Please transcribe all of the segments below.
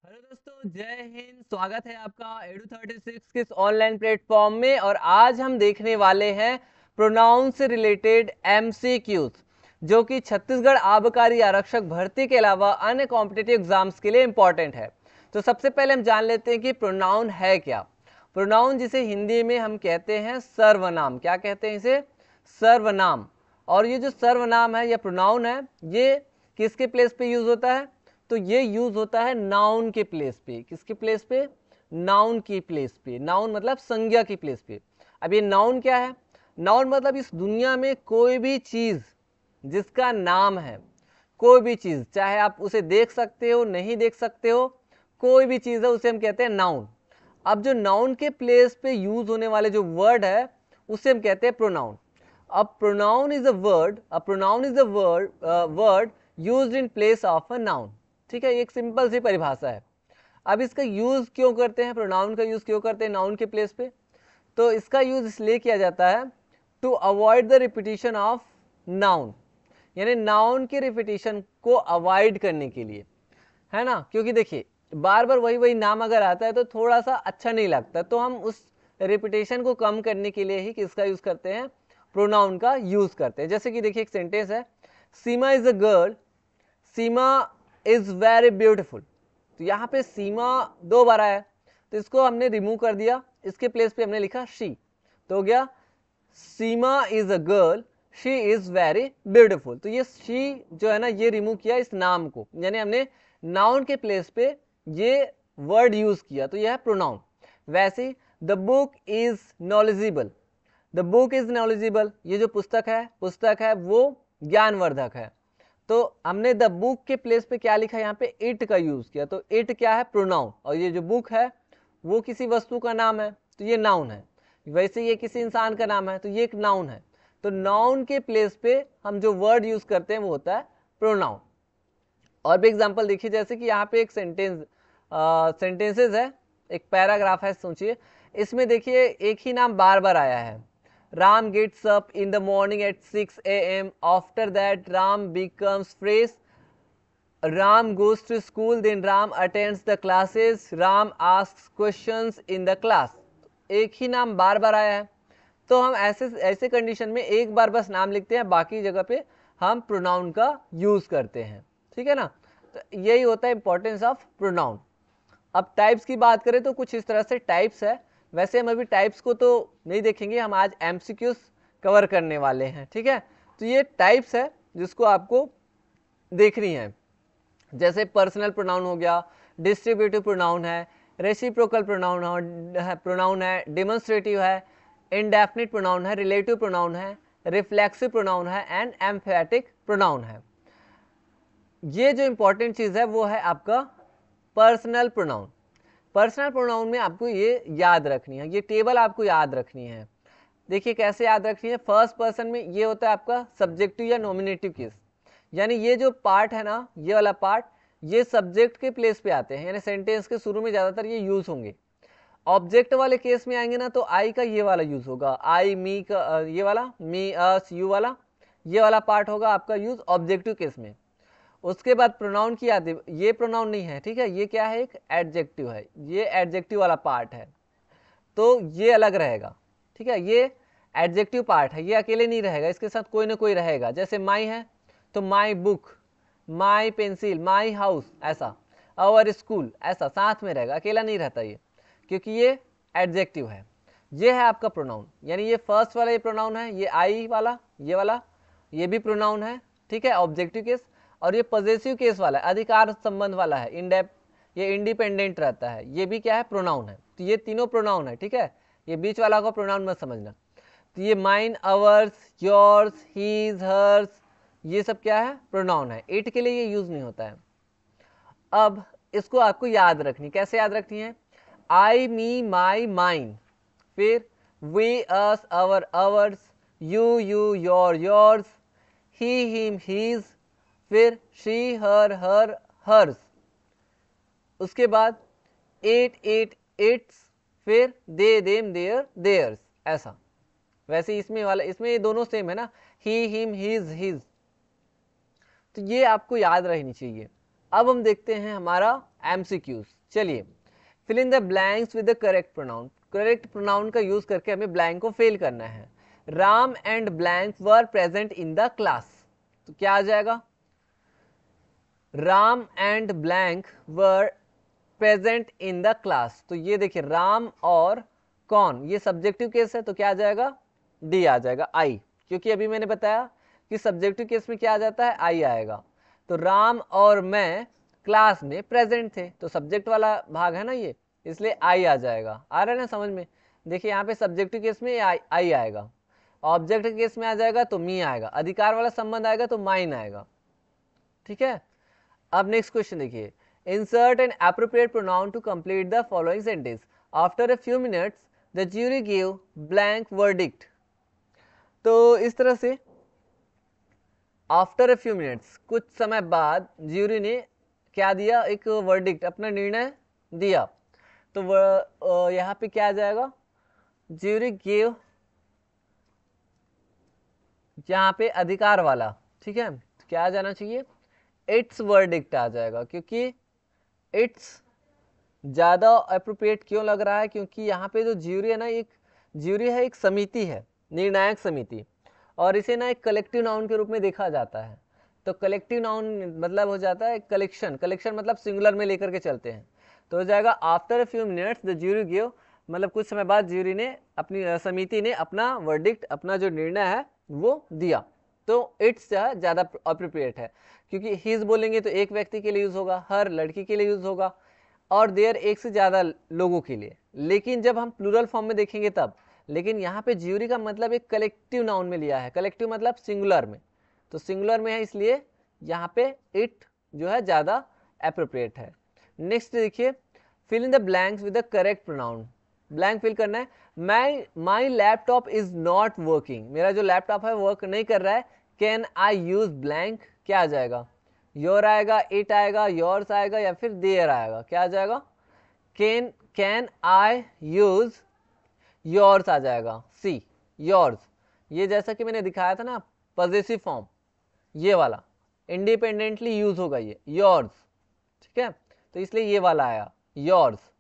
Hello दोस्तों, जय हिंद। स्वागत है आपका एडू36 के इस ऑनलाइन प्लेटफॉर्म में। और आज हम देखने वाले हैं प्रोनाउन से रिलेटेड एमसीक्यूज, जो कि छत्तीसगढ़ आबकारी आरक्षक भर्ती के अलावा अन्य कॉम्पिटिटिव एग्जाम्स के लिए इंपॉर्टेंट है। तो सबसे पहले हम जान लेते हैं कि प्रोनाउन है क्या। प्रोनाउन जिसे हिंदी में हम कहते हैं सर्वनाम। क्या कहते हैं इसे? सर्वनाम। और ये जो सर्वनाम है या प्रोनाउन है, ये किसके प्लेस पे यूज होता है? तो ये यूज होता है नाउन के प्लेस पे। किसके प्लेस पे? नाउन की प्लेस पे। नाउन मतलब संज्ञा की प्लेस पे। अब ये नाउन क्या है? नाउन मतलब इस दुनिया में कोई भी चीज जिसका नाम है, कोई भी चीज, चाहे आप उसे देख सकते हो नहीं देख सकते हो, कोई भी चीज है उसे हम कहते हैं नाउन। अब जो नाउन के प्लेस पे यूज होने वाले जो वर्ड है उसे हम कहते हैं प्रोनाउन। अब pronoun is a word used in place of a noun. ठीक है, एक सिंपल सी परिभाषा है। अब इसका यूज क्यों करते हैं, प्रोनाउन का यूज क्यों करते हैं नाउन के प्लेस पे? तो इसका यूज इसलिए किया जाता है to avoid the repetition of noun, यानी नाउन के रिपीटिशन को अवॉइड करने के लिए, है ना। क्योंकि देखिए, बार बार वही वही नाम अगर आता है तो थोड़ा सा अच्छा नहीं लगता, तो हम उस रिपीटेशन को कम करने के लिए ही किसका यूज करते हैं? प्रोनाउन का यूज करते हैं। जैसे कि देखिए, एक सेंटेंस है, Seema is a girl, Seema is very beautiful. तो यहाँ पे सीमा दो बार आया, तो इसको हमने रिमूव कर दिया, इसके प्लेस पे हमने लिखा शी, तो हो गया Seema is a girl, she is very beautiful. तो ये शी जो है ना, ये रिमूव किया इस नाम को, यानी हमने नाउन के प्लेस पे ये वर्ड यूज किया, तो यह है प्रोनाउन। वैसे the book is knowledgeable, the book is knowledgeable, ये जो पुस्तक है वो ज्ञानवर्धक है। तो हमने द बुक के प्लेस पे क्या लिखा, यहाँ पे इट का यूज किया, तो इट क्या है? प्रोनाउन। और ये जो बुक है वो किसी वस्तु का नाम है, तो ये नाउन है। वैसे ये किसी इंसान का नाम है, तो ये एक नाउन है। तो नाउन के प्लेस पे हम जो वर्ड यूज करते हैं वो होता है प्रोनाउन। और भी एग्जांपल देखिए, जैसे कि यहाँ पे एक सेंटेंसेस है, एक पैराग्राफ है, सोचिए। इसमें देखिए एक ही नाम बार बार आया है। Ram gets up in the morning at 6 AM, after that Ram becomes fresh, Ram goes to school, then Ram attends the classes, Ram asks questions in the class. एक ही नाम बार बार आया है, तो हम ऐसे ऐसे कंडीशन में एक बार बस नाम लिखते हैं, बाकी जगह पे हम प्रोनाउन का यूज करते हैं। ठीक है ना। तो यही होता है इंपॉर्टेंस ऑफ प्रोनाउन। अब टाइप्स की बात करें तो कुछ इस तरह से टाइप्स है। वैसे हम अभी टाइप्स को तो नहीं देखेंगे, हम आज एमसीक्यूज कवर करने वाले हैं। ठीक है, तो ये टाइप्स है जिसको आपको देखनी है। जैसे पर्सनल प्रोनाउन हो गया, डिस्ट्रीब्यूटिव प्रोनाउन है, रेसिप्रोकल प्रोनाउन है, डेमोन्स्ट्रेटिव है, इंडेफिनिट प्रोनाउन है, रिलेटिव प्रोनाउन है, रिफ्लेक्सिव प्रोनाउन है एंड एम्फेटिक प्रोनाउन है। ये जो इंपॉर्टेंट चीज है वो है आपका पर्सनल प्रोनाउन। पर्सनल प्रोनाउन में आपको ये याद रखनी है, ये टेबल आपको याद रखनी है। देखिए कैसे याद रखनी है। फर्स्ट पर्सन में ये होता है आपका सब्जेक्टिव या नॉमिनेटिव केस, यानी ये जो पार्ट है ना, ये वाला पार्ट, ये सब्जेक्ट के प्लेस पे आते हैं, यानी सेंटेंस के शुरू में ज्यादातर ये यूज होंगे। ऑब्जेक्ट वाले केस में आएंगे ना, तो आई का ये वाला यूज होगा, आई मी का ये वाला, मी अस यू वाला, ये वाला पार्ट होगा आपका यूज ऑब्जेक्टिव केस में। उसके बाद प्रोनाउन की आती, ये प्रोनाउन नहीं है, ठीक है, ये क्या है? एक एडजेक्टिव है, ये एडजेक्टिव वाला पार्ट है, तो ये अलग रहेगा। ठीक है, ये एडजेक्टिव पार्ट है, ये अकेले नहीं रहेगा, इसके साथ कोई ना कोई रहेगा। जैसे माई है तो my book, my pencil, my house, ऐसा, आवर स्कूल, ऐसा साथ में रहेगा, अकेला नहीं रहता ये, क्योंकि ये एडजेक्टिव है। ये है आपका प्रोनाउन, यानी ये फर्स्ट वाला ये प्रोनाउन है, ये आई वाला, ये भी प्रोनाउन है। ठीक है, ऑब्जेक्टिव केस। और ये पॉजेसिव केस वाला है, अधिकार संबंध वाला है, इनडेप, ये इंडिपेंडेंट रहता है, ये भी क्या है? प्रोनाउन है। तो ये तीनों प्रोनाउन है। ठीक है, ये बीच वाला को प्रोनाउन मत समझना। तो ये mine, ours, yours, his, hers, ये सब क्या है? प्रोनाउन है। इट के लिए ये यूज नहीं होता है। अब इसको आपको याद रखनी, कैसे याद रखनी है? आई, मी, माई, माइन, फिर we, us, our, ours, you, yours, he, him, his, फिर शी, हर, हर्स। उसके बाद इट, इट्स, फिर दे, देम, देयर्स, ऐसा। वैसे इसमें वाला, इसमें ये दोनों सेम है ना, ही, हिम, हिज। तो ये आपको याद रहनी चाहिए। अब हम देखते हैं हमारा एमसीक्यूज। चलिए, fill in the blanks with the correct pronoun. Correct pronoun का यूज करके हमें ब्लैंक को फिल करना है। Ram and blank were present in the class, तो क्या आ जाएगा? Ram and blank were present in the class. तो ये देखिए, राम और कौन, ये सब्जेक्टिव केस है, तो क्या आ जाएगा? डी आ जाएगा, आई, क्योंकि अभी मैंने बताया कि सब्जेक्टिव केस में क्या आ जाता है? आई आएगा। तो राम और मैं क्लास में प्रेजेंट थे, तो सब्जेक्ट वाला भाग है ना ये, इसलिए आई आ जाएगा। आ रहा है ना समझ में? देखिए यहाँ पे सब्जेक्टिव केस में आई आएगा, ऑब्जेक्ट केस में आ जाएगा तो मी आएगा, अधिकार वाला संबंध आएगा तो माइन आएगा। ठीक है, अब नेक्स्ट क्वेश्चन देखिए, insert an appropriate pronoun to complete the following sentence. After a few minutes the jury give blank verdict. तो इस तरह से आफ्टर अ फ्यू मिनट्स, कुछ समय बाद ज्यूरी ने क्या दिया? एक वर्डिक्ट, अपना निर्णय दिया। तो यहाँ पे क्या आ जाएगा? ज्यूरी गिव, यहाँ पे अधिकार वाला, ठीक है, तो क्या आ जाना चाहिए? इट्स वर्डिक्ट आ जाएगा, क्योंकि इट्स ज़्यादा अप्रोप्रिएट क्यों लग रहा है? क्योंकि यहाँ पे जो ज्यूरी है ना, एक ज्यूरी है, एक समिति है, निर्णायक समिति, और इसे ना एक कलेक्टिव नाउन के रूप में देखा जाता है। तो कलेक्टिव नाउन मतलब हो जाता है कलेक्शन, कलेक्शन मतलब सिंगुलर में लेकर के चलते हैं। तो हो जाएगा after a few minutes the jury give, मतलब कुछ समय बाद ज्यूरी ने, अपनी समिति ने अपना वर्डिक्ट, अपना जो निर्णय है वो दिया। तो इट्स ज़्यादा अप्रोप्रिएट है, क्योंकि हिज बोलेंगे तो एक व्यक्ति के लिए यूज़ होगा, हर लड़की के लिए यूज़ होगा, और देयर एक से ज़्यादा लोगों के लिए। लेकिन जब हम प्लूरल फॉर्म में देखेंगे तब, लेकिन यहाँ पे ज्यूरी का मतलब एक कलेक्टिव नाउन में लिया है, कलेक्टिव मतलब सिंगुलर में, तो सिंगुलर में है, इसलिए यहाँ पे इट जो है ज़्यादा एप्रोप्रिएट है। नेक्स्ट देखिए, fill in the blanks with the correct pronoun. Blank fill करना है। My laptop is not working, मेरा जो लैपटॉप है वर्क नहीं कर रहा है। कैन आई यूज ब्लैंक, क्या आ जाएगा? योर आएगा, इट आएगा, योर्स आएगा, या फिर देयर आएगा। क्या आ जाएगा? कैन आई यूज योर्स आ जाएगा, सी, योर्स। ये जैसा कि मैंने दिखाया था ना, पॉजेसिव फॉर्म, ये वाला इंडिपेंडेंटली यूज होगा, ये योर्स, ठीक है, तो इसलिए ये वाला आया, योर्स।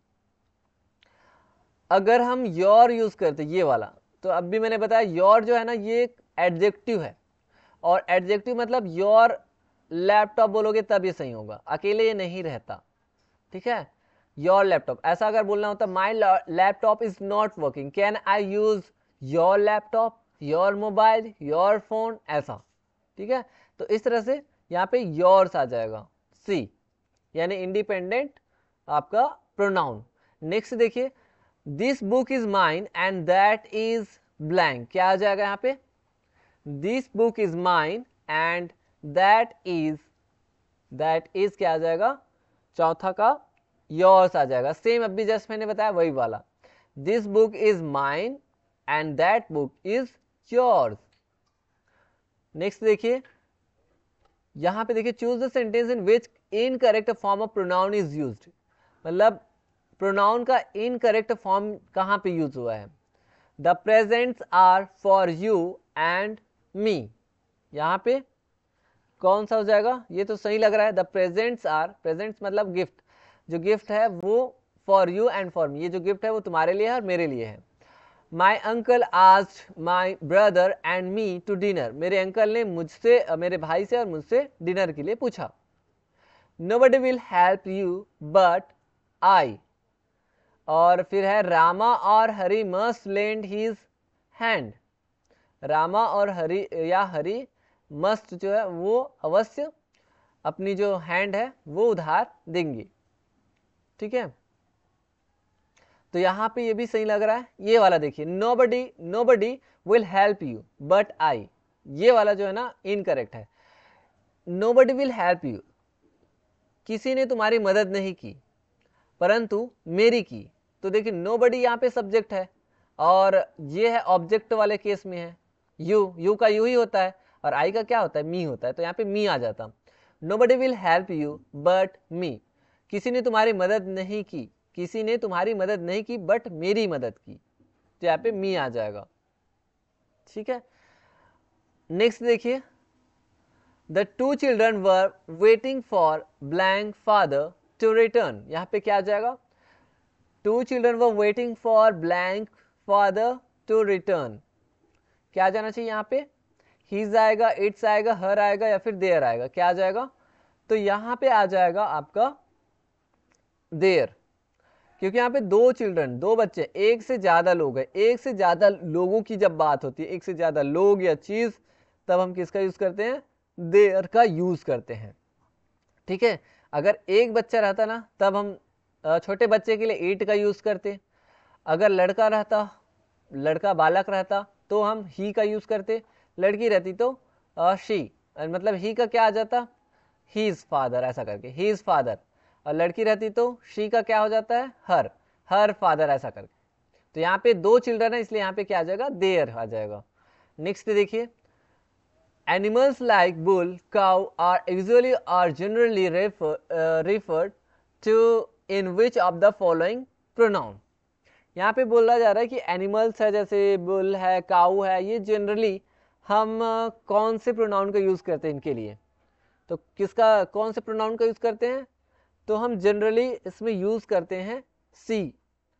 अगर हम योर यूज करते ये वाला, तो अब भी मैंने बताया योर जो है ना, ये एक एडजेक्टिव है, और एडजेक्टिव मतलब योर लैपटॉप बोलोगे तब ये सही होगा, अकेले ये नहीं रहता। ठीक है, योर लैपटॉप, ऐसा अगर बोलना होता माई laptop is not working, can I use your laptop, your mobile, your phone, ऐसा। ठीक है, तो इस तरह से यहाँ पे योर्स आ जाएगा, सी, यानी इंडिपेंडेंट आपका प्रोनाउन। नेक्स्ट देखिए, this book is mine and that is blank, क्या आ जाएगा यहाँ पे? This book is mine and that is क्या आ जाएगा? चौथा का योर्स आ जाएगा। सेम अभी जस्ट मैंने बताया वही वाला, this book is mine and that book is yours. Next देखिए, यहां पे देखिए, choose the sentence in which incorrect form of pronoun is used, मतलब प्रोनाउन का इनकरेक्ट फॉर्म कहां पे यूज हुआ है? The presents are for you and me, यहां पे कौन सा हो जाएगा? ये तो सही लग रहा है, द प्रेजेंट्स आर, प्रेजेंट्स मतलब गिफ्ट, जो गिफ्ट है वो for you and for me, ये जो गिफ्ट है वो तुम्हारे लिए है और मेरे लिए है। My uncle asked my brother and me to dinner, मेरे अंकल ने मुझसे, मेरे भाई से और मुझसे डिनर के लिए पूछा। Nobody will help you but I, और फिर है रामा और Hari must lend his hand, Rama और हरी या हरी मस्ट जो है वो अवश्य अपनी जो हैंड है वो उधार देंगे। ठीक है, तो यहां पे ये भी सही लग रहा है। ये वाला देखिए, nobody will help you but आई, ये वाला जो है ना इनकरेक्ट है। नोबडी विल हेल्प यू, किसी ने तुम्हारी मदद नहीं की परंतु मेरी की। तो देखिए, नोबडी यहाँ पे सब्जेक्ट है और ये है ऑब्जेक्ट वाले केस में है, यू का यू ही होता है और आई का क्या होता है? मी होता है, तो यहाँ पे मी आ जाता। Nobody will help you but me, किसी ने तुम्हारी मदद नहीं की, किसी ने तुम्हारी मदद नहीं की बट मेरी मदद की, तो यहाँ पे मी आ जाएगा। ठीक है, नेक्स्ट देखिए, the two children were waiting for blank father to return, यहाँ पे क्या आ जाएगा, 2 children were waiting for blank father to return, क्या आ जाना चाहिए यहाँ पे, हीज आएगा, इट्स आएगा, हर आएगा या फिर देयर आएगा, क्या आ जाएगा, तो यहाँ पे आ जाएगा आपका देयर, क्योंकि यहाँ पे 2 चिल्ड्रन, 2 बच्चे, एक से ज्यादा लोग हैं, एक से ज्यादा लोगों की जब बात होती है, एक से ज्यादा लोग या चीज, तब हम किसका यूज करते हैं, देयर का यूज करते हैं। ठीक है, अगर एक बच्चा रहता ना तब हम छोटे बच्चे के लिए इट का यूज करते, अगर लड़का रहता, लड़का बालक रहता तो हम ही का यूज करते, लड़की रहती तो शी, मतलब ही का क्या आ जाता, ही इज फादर, ऐसा करके ही इज फादर, और लड़की रहती तो शी का क्या हो जाता है, हर फादर, ऐसा करके। तो यहाँ पे 2 चिल्ड्रन है इसलिए यहाँ पे क्या आ जाएगा, देयर आ जाएगा। नेक्स्ट देखिए, animals like bull, cow are usually or generally referred to in which of the following pronoun। यहाँ पे बोला जा रहा है कि एनिमल्स है, जैसे बुल है, काऊ है, ये जनरली हम कौन से प्रोनाउन का यूज करते हैं इनके लिए, तो किसका, कौन से प्रोनाउन का यूज करते हैं, तो हम जनरली इसमें यूज करते हैं सी,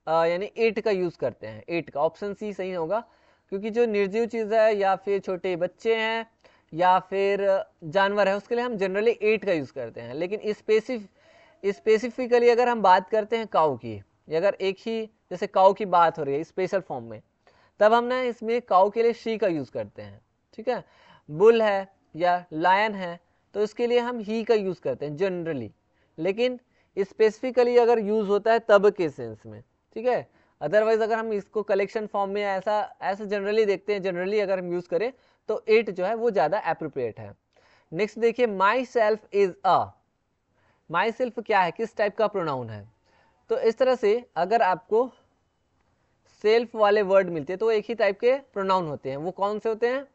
यानी इट का यूज करते हैं, इट का, ऑप्शन सी सही होगा, क्योंकि जो निर्जीव चीज है या फिर छोटे बच्चे हैं या फिर जानवर है उसके लिए हम जनरली इट का यूज करते हैं, लेकिन स्पेसिफिकली अगर हम बात करते हैं काऊ की, अगर एक ही जैसे काऊ की बात हो रही है स्पेशल फॉर्म में, तब हम ना इसमें काऊ के लिए शी का यूज करते हैं। ठीक है, बुल है या लायन है तो इसके लिए हम ही का यूज करते हैं जनरली, लेकिन स्पेसिफिकली अगर यूज होता है तब के सेंस में। ठीक है, अदरवाइज अगर हम इसको कलेक्शन फॉर्म में ऐसा जनरली देखते हैं, जनरली अगर हम यूज करें तो इट जो है वो ज्यादा एप्रोप्रिएट है। नेक्स्ट देखिए, my self is a, my self क्या है, किस टाइप का प्रोनाउन है, तो इस तरह से अगर आपको सेल्फ वाले वर्ड मिलते हैं तो एक ही टाइप के प्रोनाउन होते हैं, वो कौन से होते हैं,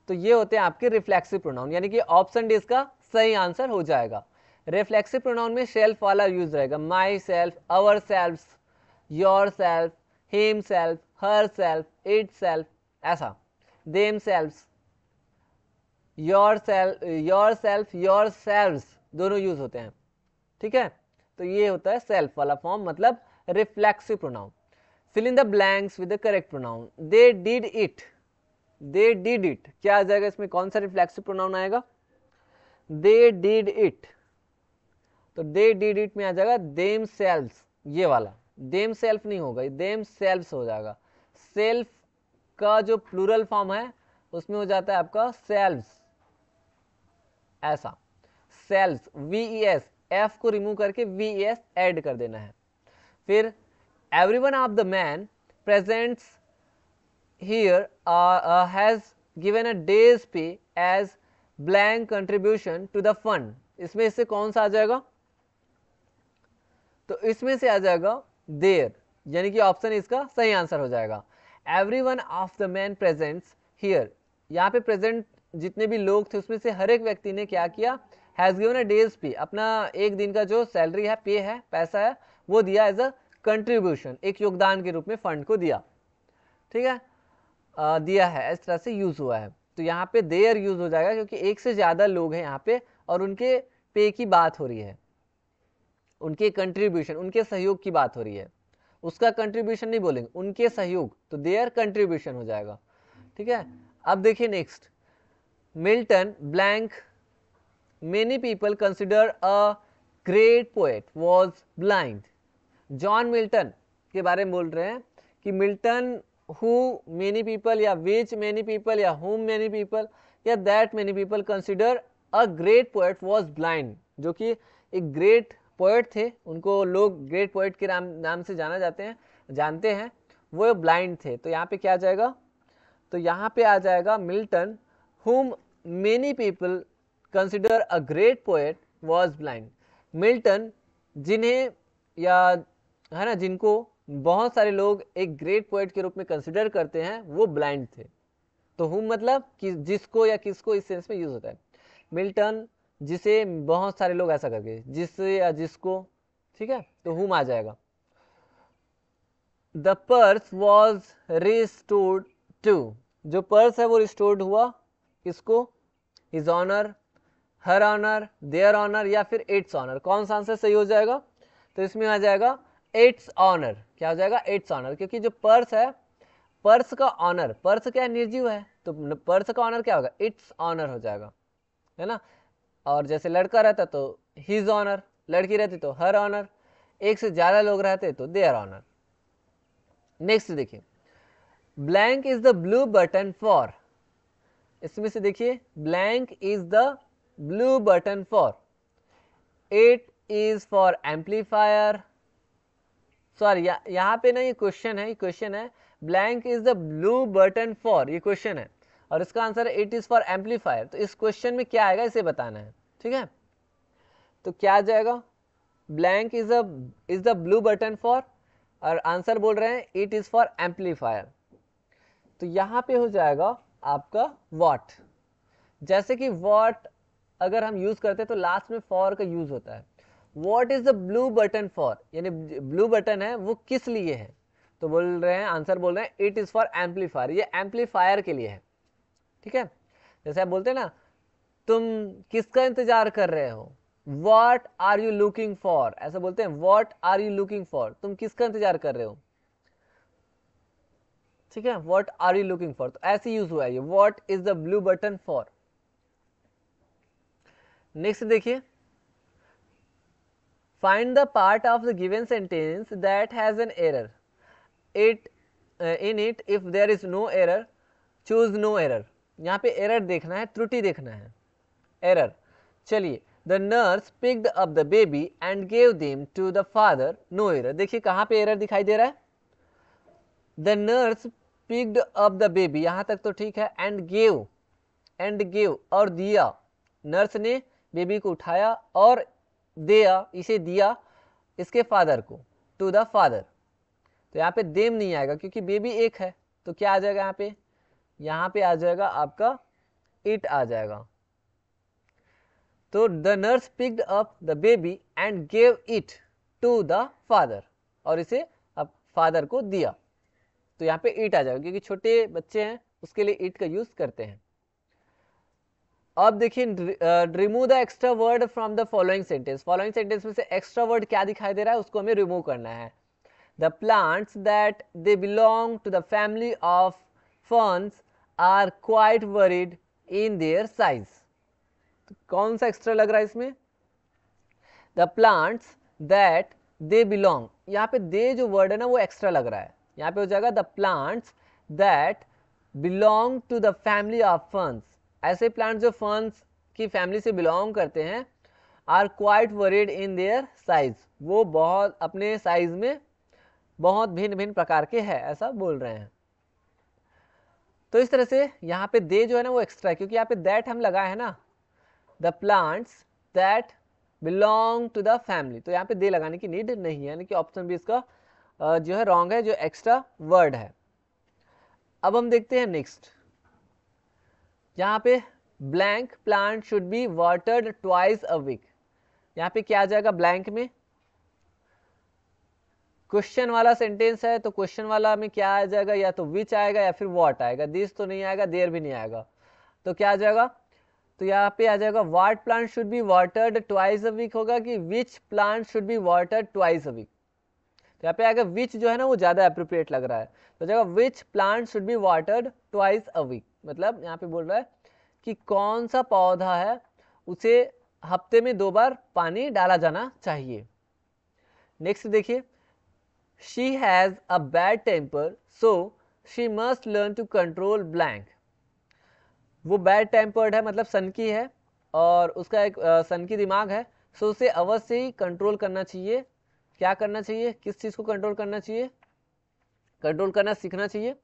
तो ये होते हैं आपके रिफ्लेक्सिव प्रोनाउन, यानी कि ऑप्शन डी इसका सही आंसर हो जाएगा। रिफ्लेक्सिव प्रोनाउन में सेल्फ वाला यूज रहेगा, myself, ourself, yourself, himself, herself, itself, ऐसा, themself, yourself, yourselves, दोनों यूज होते हैं। ठीक है, तो ये होता है सेल्फ वाला फॉर्म, मतलब reflexive pronoun. Fill in the blanks with the correct pronoun, they did it, they did it, क्या आ जाएगा इसमें, कौन सा रिफ्लेक्सिव प्रोनाउन आएगा, दे डिड इट, तो दे डिड इट में आ जाएगा देम सेल्व्स, ये वाला, देम सेल्फ नहीं होगा, देम सेल्व्स हो जाएगा। सेल्फ का जो प्लूरल फॉर्म है उसमें हो जाता है आपका सेल्व्स, ऐसा, सेल्व्स, VES, एफ को रिमूव करके VES ऐड कर देना है। फिर everyone of the man presents here has given a day's pay as blank contribution to the fund, इसमें इससे कौन सा आ जाएगा, तो इसमें से आ जाएगा देयर, यानी कि ऑप्शन इसका सही आंसर हो जाएगा। everyone of the man presents here, यहाँ पे प्रेजेंट जितने भी लोग थे उसमें से हर एक व्यक्ति ने क्या किया, हैज गिवन अ डेज पे, अपना एक दिन का जो सैलरी है, पे है, पैसा है, वो दिया एज अ कंट्रीब्यूशन, एक योगदान के रूप में फंड को दिया। ठीक है, दिया है, इस तरह से यूज हुआ है, तो यहाँ पे देयर यूज हो जाएगा क्योंकि एक से ज्यादा लोग हैं यहाँ पे और उनके पे की बात हो रही है, उनके कंट्रीब्यूशन, उनके सहयोग की बात हो रही है, उसका कंट्रीब्यूशन नहीं बोलेंगे, उनके सहयोग, तो देयर कंट्रीब्यूशन हो जाएगा। ठीक है, अब देखिए next, Milton blank many people consider a great poet was blind, John Milton के बारे में बोल रहे हैं कि मिल्टन हु मेनी पीपल या विच मेनी पीपल या हुम मेनी पीपल या that many people consider a great poet was blind, जो कि एक ग्रेट पोएट थे, उनको लोग ग्रेट पोएट के नाम से जानते हैं, वो ब्लाइंड थे, तो यहाँ पे क्या आ जाएगा, तो यहाँ पे आ जाएगा Milton whom many people consider a great poet was blind, Milton जिन्हें या है ना, जिनको बहुत सारे लोग एक ग्रेट पोएट के रूप में कंसिडर करते हैं, वो ब्लाइंड थे, तो हुम मतलब कि जिसको या किसको इस सेंस में यूज होता है, मिल्टन जिसे बहुत सारे लोग, ऐसा करके जिससे या जिसको, ठीक है, तो हुम आ जाएगा। The purse was restored to, जो पर्स है वो रिस्टोर्ड हुआ किसको, his honour her honour, their honour या फिर इट्स ऑनर, कौन सा आंसर सही हो जाएगा? तो इसमें आ जाएगा इट्स ऑनर। क्या हो जाएगा? इट्स ऑनर, क्योंकि जो पर्स है, पर्स का ऑनर, पर्स क्या निर्जीव है, तो पर्स का ऑनर क्या होगा? इट्स ऑनर हो जाएगा, है ना। और जैसे लड़का रहता तो हिज ऑनर, लड़की रहती तो हर ऑनर, एक से ज्यादा लोग रहते तो देयर ऑनर। नेक्स्ट देखिए, blank is the blue button for, इसमें से देखिए blank is the blue button for, it is for amplifier, sorry यहाँ पे ना ये क्वेश्चन है, ये क्वेश्चन है, blank is the blue button for, ये क्वेश्चन है और इसका आंसर है इट इज फॉर एम्पलीफायर। तो इस क्वेश्चन में क्या आएगा इसे बताना है, ठीक है। तो क्या आ जाएगा? Blank is the blue button for, और आंसर बोल रहे हैं इट इज फॉर एम्पलीफायर। तो यहाँ पे हो जाएगा आपका वॉट। जैसे कि वॉट अगर हम यूज करते हैं तो लास्ट में फॉर का यूज होता है। What is the blue button for, यानी ब्लू बटन है वो किस लिए है? तो बोल रहे हैं, आंसर बोल रहे हैं इट इज फॉर एम्पलीफायर, ये एम्पलीफायर के लिए है, ठीक है। जैसे आप बोलते हैं ना, तुम किसका इंतजार कर रहे हो? What are you looking for, ऐसा बोलते हैं, what are you looking for, तुम किसका इंतजार कर रहे हो, ठीक है। What are you looking for, तो ऐसे यूज हुआ है ये, what is the blue button for. Next देखिए, find the part of the given sentence that has an error, in it if there is no error choose no error। यहाँ पे error देखना है, त्रुटि देखना है, error। चलिए, the nurse picked up the baby and gave them to the father, no error। देखिए कहाँ पे error दिखाई दे रहा है? the nurse picked up the baby, यहाँ तक तो ठीक है, and gave और दिया, नर्स ने बेबी को उठाया और दिया, इसे दिया इसके फादर को, टू द फादर। तो यहाँ पे देम नहीं आएगा क्योंकि बेबी एक है, तो क्या आ जाएगा यहाँ पे? यहाँ पे आ जाएगा आपका इट आ जाएगा। तो the nurse picked up the baby and gave it to the father, और इसे अब फादर को दिया, तो यहाँ पे इट आ जाएगा क्योंकि छोटे बच्चे हैं उसके लिए इट का यूज करते हैं। अब देखिए, remove the extra word from the following sentence, following sentence में से एक्स्ट्रा वर्ड क्या दिखाई दे रहा है उसको हमें रिमूव करना है। The plants that they belong to the family of ferns are quite varied in their size. तो कौन सा एक्स्ट्रा लग रहा है इसमें? The plants that they belong, यहाँ पे दे जो वर्ड है ना वो एक्स्ट्रा लग रहा है, यहाँ पे हो जाएगा the plants that belong to the family of ferns. ऐसे प्लांट जो फर्न्स की फैमिली से बिलोंग करते हैं, are quite varied in their size, वो बहुत अपने साइज में बहुत भिन्न भिन्न प्रकार के हैं, ऐसा बोल रहे हैं। तो इस तरह से यहाँ पे दे जो है ना वो एक्स्ट्रा है क्योंकि यहाँ पे दैट हम लगाए हैं ना, the plants that belong to the family, तो यहाँ पे दे लगाने की नीड नहीं है, यानी कि ऑप्शन बी इसका जो है रॉन्ग है, जो एक्स्ट्रा वर्ड है। अब हम देखते हैं नेक्स्ट, यहाँ पे blank plant should be watered twice a week, यहाँ पे क्या आ जाएगा ब्लैंक में? क्वेश्चन वाला सेंटेंस है तो क्वेश्चन वाला में क्या आ जाएगा? या तो विच आएगा या फिर व्हाट आएगा, दिस तो नहीं आएगा, देयर भी नहीं आएगा, तो क्या आ जाएगा? तो यहाँ पे आ जाएगा what plant should be watered twice a week होगा कि which plant should be watered twice a week. तो यहाँ पे आएगा विच जो है ना वो ज्यादा अप्रोप्रिएट लग रहा है, तो जाएगा which plant should be watered twice a week, मतलब यहाँ पे बोल रहा है कि कौन सा पौधा है उसे हफ्ते में 2 बार पानी डाला जाना चाहिए। नेक्स्ट देखिए, she has a bad temper so she must learn to control blank. वो बैड टेम्पर्ड है मतलब सनकी है और उसका एक सनकी दिमाग है, सो उसे अवश्य ही कंट्रोल करना चाहिए। क्या करना चाहिए? किस चीज को कंट्रोल करना चाहिए? कंट्रोल करना सीखना चाहिए।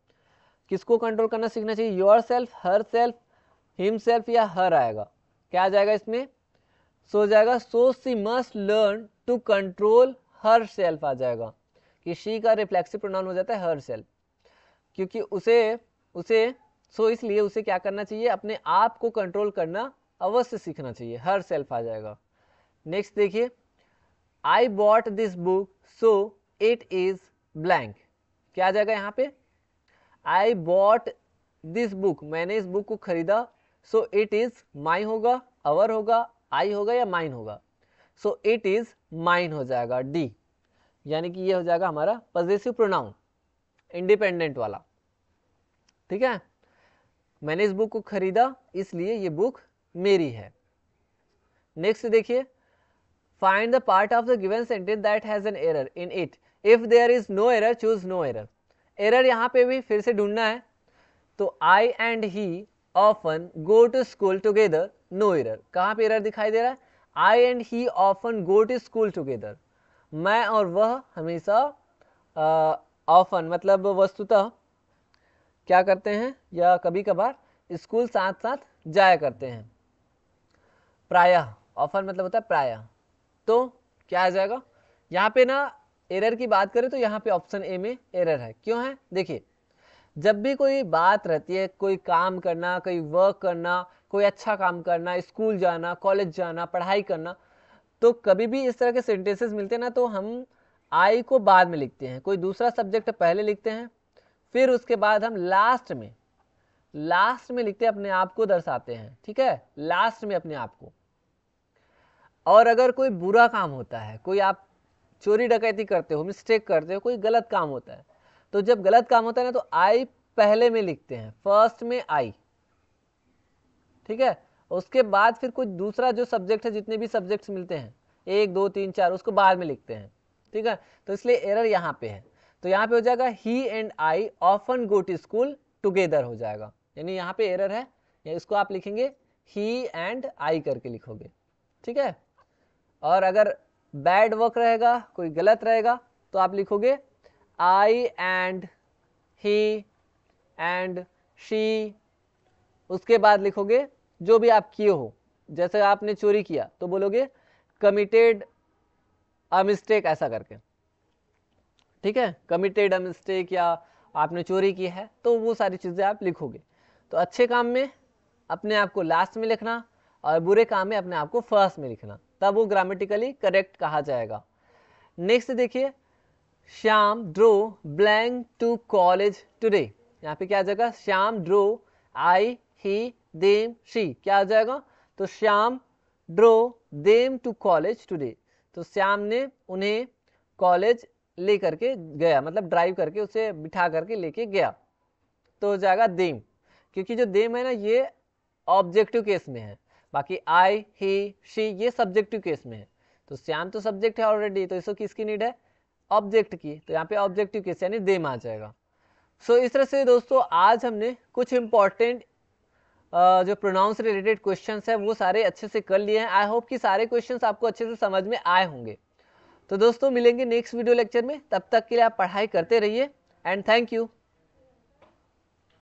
किसको कंट्रोल करना सीखना चाहिए? Yourself, herself, himself या हर आएगा? क्या आ जाएगा इसमें? सो जाएगा so she must learn to control herself आ जाएगा कि शी का रिफ्लेक्सिव प्रोनाउन हो जाता है हर सेल्फ, क्योंकि उसे सो इसलिए उसे क्या करना चाहिए? अपने आप को कंट्रोल करना अवश्य सीखना चाहिए, हर सेल्फ आ जाएगा। नेक्स्ट देखिए, I bought this book so it is blank. क्या आ जाएगा यहाँ पे? आई बॉट दिस बुक, मैंने इस बुक को खरीदा, सो इट इज माई होगा, अवर होगा, आई होगा या माइन होगा? सो इट इज माइन हो जाएगा, डी, यानी कि ये हो जाएगा हमारा पॉजेसिव प्रोनाउन, इंडिपेंडेंट वाला। ठीक है, मैंने इस बुक को खरीदा इसलिए ये बुक मेरी है। नेक्स्ट देखिए, find the part of the given sentence that has an error in it, if there is no error choose no error. Error यहाँ पे भी फिर से ढूंढना है, तो I and he often go to school together, no error. कहाँ पे एरर दिखाई दे रहा है? I and he often go to school together, मैं और वह हमेशा ऑफन मतलब वस्तुतः क्या करते हैं या कभी कभार स्कूल साथ साथ जाया करते हैं। प्रायः, ऑफन मतलब होता है प्रायः, तो क्या आ जाएगा यहाँ पे ना? एरर की बात करें तो यहाँ पे ऑप्शन ए में एरर है। क्यों है? देखिए, जब भी कोई बात रहती है, कोई काम करना, कोई वर्क करना, कोई अच्छा काम करना, स्कूल जाना, कॉलेज जाना, पढ़ाई करना, तो कभी भी इस तरह के सेंटेंसेस मिलते हैं ना, तो हम आई को बाद में लिखते हैं, कोई दूसरा सब्जेक्ट पहले लिखते हैं, फिर उसके बाद हम लास्ट में लिखते हैं, अपने आप को दर्शाते हैं। ठीक है, लास्ट में अपने आप को। और अगर कोई बुरा काम होता है, कोई आप चोरी डकैती करते हो, मिस्टेक करते हो, कोई गलत काम होता है, तो जब गलत काम होता है ना, तो आई पहले में लिखते हैं, फर्स्ट में आई। ठीक है, उसके बाद फिर कोई दूसरा जो सब्जेक्ट है, जितने भी सब्जेक्ट्स मिलते हैं 1 2 3 4, उसको बाद में लिखते हैं। ठीक है, तो इसलिए एरर यहाँ पे है। तो यहाँ पे हो जाएगा he and I often go to school together हो जाएगा, यानी यहाँ पे एरर है, या इसको आप लिखेंगे ही एंड आई करके लिखोगे। ठीक है, और अगर बैड वर्क रहेगा, कोई गलत रहेगा, तो आप लिखोगे आई एंड ही एंड शी, उसके बाद लिखोगे जो भी आप किए हो। जैसे आपने चोरी किया तो बोलोगे कमिटेड अ मिस्टेक, ऐसा करके। ठीक है, कमिटेड अ मिस्टेक, या आपने चोरी की है, तो वो सारी चीज़ें आप लिखोगे। तो अच्छे काम में अपने आप को लास्ट में लिखना, और बुरे काम में अपने आप को फर्स्ट में लिखना, तब वो ग्रामेटिकली करेक्ट कहा जाएगा। नेक्स्ट देखिए, Shyam drove blank to college today, यहाँ पे क्या आ जाएगा? Shyam drove I he them she, क्या आ जाएगा? तो Shyam drove them to college today, तो श्याम ने उन्हें कॉलेज ले करके गया, मतलब ड्राइव करके, उसे बिठा करके लेके गया, तो हो जाएगा देम। क्योंकि जो देम है ना, ये ऑब्जेक्टिव केस में है, बाकी आई ही शी ये सब्जेक्टिव केस में है। तो श्याम तो सब्जेक्ट है ऑलरेडी, तो इसको किसकी नीड है? ऑब्जेक्ट की, तो यहाँ पे ऑब्जेक्टिव केस यानी देम आ जाएगा। सो इस तरह से दोस्तों आज हमने कुछ इंपॉर्टेंट जो प्रोनाउंस से रिलेटेड क्वेश्चंस है वो सारे अच्छे से कर लिए हैं। आई होप कि सारे क्वेश्चंस आपको अच्छे से समझ में आए होंगे। तो दोस्तों मिलेंगे नेक्स्ट वीडियो लेक्चर में, तब तक के लिए आप पढ़ाई करते रहिए एंड थैंक यू।